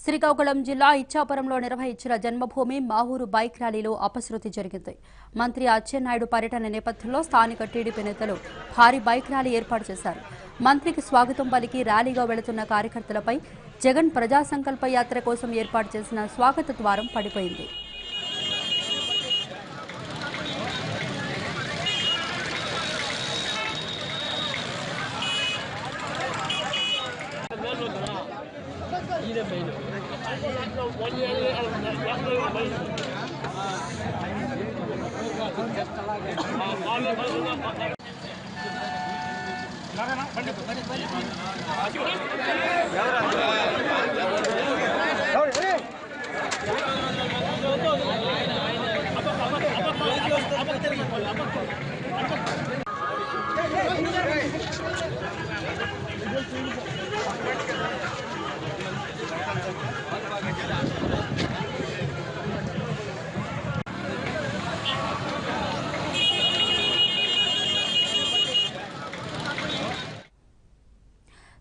శ్రీకాకుళం జిల్లా ఇచ్చాపురంలో నిర్వహించిన జన్మభూమి మా ఊరు బైక్ ర్యాలీలో అపశృతి జరిగింది. మంత్రి అచ్చెన్నాయుడు పర్యటన నేపథ్యంలో స్థానిక టీడీపీ నేతలు భారీ బైక్ ర్యాలీ ఏర్పాటు చేశారు. మంత్రికి స్వాగతం పలికి ర్యాలీగా వెళుతున్న కార్యకర్తలపై జగన్ ప్రజా సంకల్ప యాత్ర కోసం ఏర్పాటు చేసిన స్వాగత ద్వారం పడిపోయింది.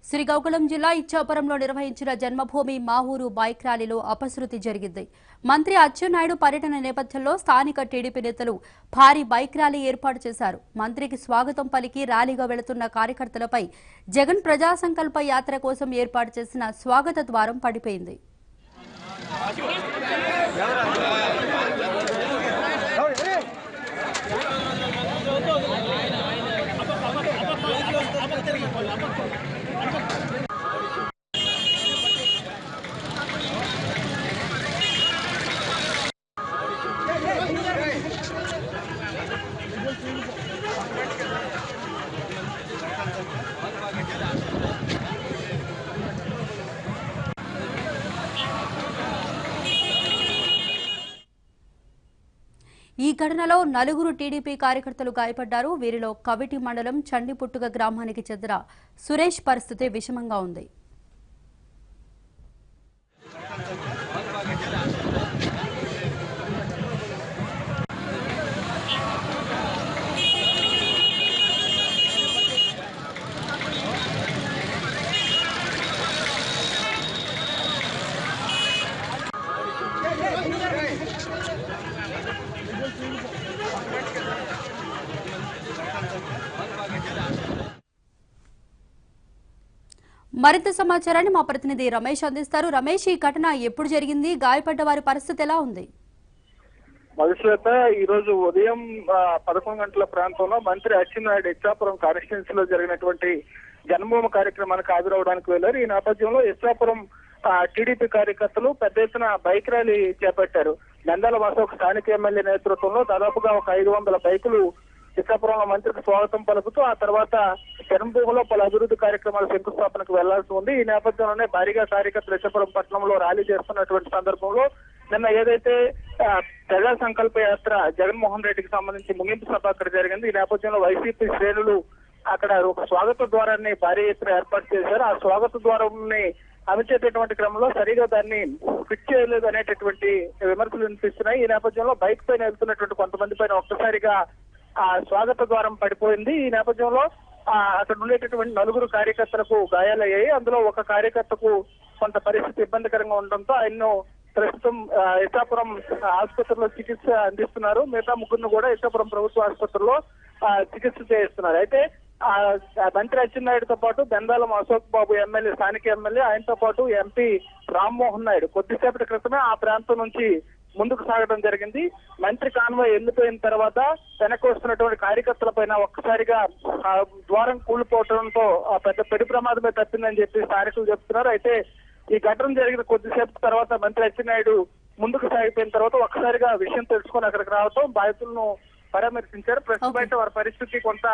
శ్రీకాకుళం జిల్లా ఇచ్చాపురంలో నిర్వహించిన జన్మభూమి మా ఊరు బైక్ ర్యాలీలో అపశృతి జరిగింది. మంత్రి అచ్చెన్నాయుడు పర్యటన నేపథ్యంలో స్థానిక టీడీపీ నేతలు భారీ బైక్ ర్యాలీ ఏర్పాటు చేశారు. మంత్రికి స్వాగతం పలికి ర్యాలీగా వెళుతున్న కార్యకర్తలపై జగన్ ప్రజా సంకల్ప యాత్ర కోసం ఏర్పాటు చేసిన స్వాగత ద్వారం పడిపోయింది. ఈ ఘటనలో 4 టీడీపీ కార్యకర్తలు గాయపడ్డారు. వీరిలో కవిటి మండలం చండిపుట్టుగ గ్రామానికి చెందిన సురేష్ పరిస్థితి విషమంగా ఉంది. మరింత సమాచారాన్ని మా ప్రతినిధి రమేష్ అందిస్తారు. రమేష్, ఈ ఘటన ఎప్పుడు జరిగింది? గాయపడ్డ వారి పరిస్థితి ఎలా ఉంది? మధుశ్వేత, ఈ రోజు ఉదయం 11 గంటల ప్రాంతంలో మంత్రి అచ్చెన్నాయుడు ఇచ్చాపురం కాన్స్టిట్యున్సీలో జరిగినటువంటి జన్మభూమి కార్యక్రమానికి హాజరవడానికి వెళ్లారు. ఈ నేపథ్యంలో ఇచ్చాపురం టీడీపీ కార్యకర్తలు పెద్ద ఎత్తున బైక్ ర్యాలీ చేపట్టారు. నందాల వాసు స్థానిక ఎమ్మెల్యే నేతృత్వంలో దాదాపుగా ఒక 500 బైకులు ఇచ్చాపురంలో మంత్రికి స్వాగతం పలుకుతూ ఆ తర్వాత జన్మభూమిలో పలు అభివృద్ధి కార్యక్రమాల శంకుస్థాపనకు వెళ్లాల్సి ఉంది. ఈ నేపథ్యంలోనే భారీగా కార్యకర్తలు ఇచ్చాపురం పట్టణంలో ర్యాలీ చేస్తున్నటువంటి సందర్భంలో నిన్న ఏదైతే ప్రజా సంకల్ప యాత్ర జగన్మోహన్ రెడ్డికి సంబంధించి ముగింపు సభ అక్కడ జరిగింది. ఈ నేపథ్యంలో వైసీపీ శ్రేణులు అక్కడ ఒక స్వాగత ద్వారాన్ని భారీ ఎత్తున ఏర్పాటు చేశారు. ఆ స్వాగత ద్వారాన్ని అమర్చేటటువంటి క్రమంలో సరిగా దాన్ని ఫిట్ చేయలేదు అనేటటువంటి విమర్శలు వినిపిస్తున్నాయి. ఈ నేపథ్యంలో బైక్ పైన వెళ్తున్నటువంటి కొంతమంది పైన ఒక్కసారిగా ఆ స్వాగత ద్వారం పడిపోయింది. ఈ నేపథ్యంలో అక్కడ ఉండేటటువంటి 4 కార్యకర్తలకు గాయాలయ్యాయి. అందులో ఒక కార్యకర్తకు కొంత పరిస్థితి ఇబ్బందికరంగా ఉండడంతో ఆయన్ను ప్రస్తుతం ఇచ్చాపురం ఆసుపత్రిలో చికిత్స అందిస్తున్నారు. మిగతా 3 కూడా ఇచ్చాపురం ప్రభుత్వ ఆసుపత్రిలో చికిత్స చేయిస్తున్నారు. అయితే మంత్రి అచ్చెన్నాయుడుతో పాటు బెందాలం అశోక్ బాబు ఎమ్మెల్యే, స్థానిక ఎమ్మెల్యే, ఆయనతో పాటు ఎంపీ రామ్మోహన్ నాయుడు కొద్దిసేపటి క్రితమే ఆ ప్రాంతం నుంచి ముందుకు సాగడం జరిగింది. మంత్రి కాన్వాయ్ వెళ్లిపోయిన తర్వాత వెనక్కి వస్తున్నటువంటి కార్యకర్తల పైన ఒక్కసారిగా ద్వారం కూలిపోవడంతో పెద్ద పెను ప్రమాదమే తప్పిందని చెప్పి స్థానికులు చెప్తున్నారు. అయితే ఈ ఘటన జరిగిన కొద్దిసేపు తర్వాత మంత్రి అచ్చెన్నాయుడు ముందుకు సాగిపోయిన తర్వాత ఒక్కసారిగా విషయం తెలుసుకొని అక్కడికి రావడం, బాధితులను పరామర్శించారు. ప్రస్తుతం అయితే వారి పరిస్థితి కొంత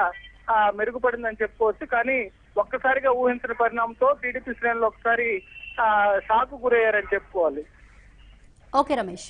మెరుగుపడిందని చెప్పుకోవచ్చు. కానీ ఒక్కసారిగా ఊహించిన పరిణామంతో టీడీపీ శ్రేణులు ఒకసారి షాక్ గురయ్యారని చెప్పుకోవాలి. ఓకే రమేష్.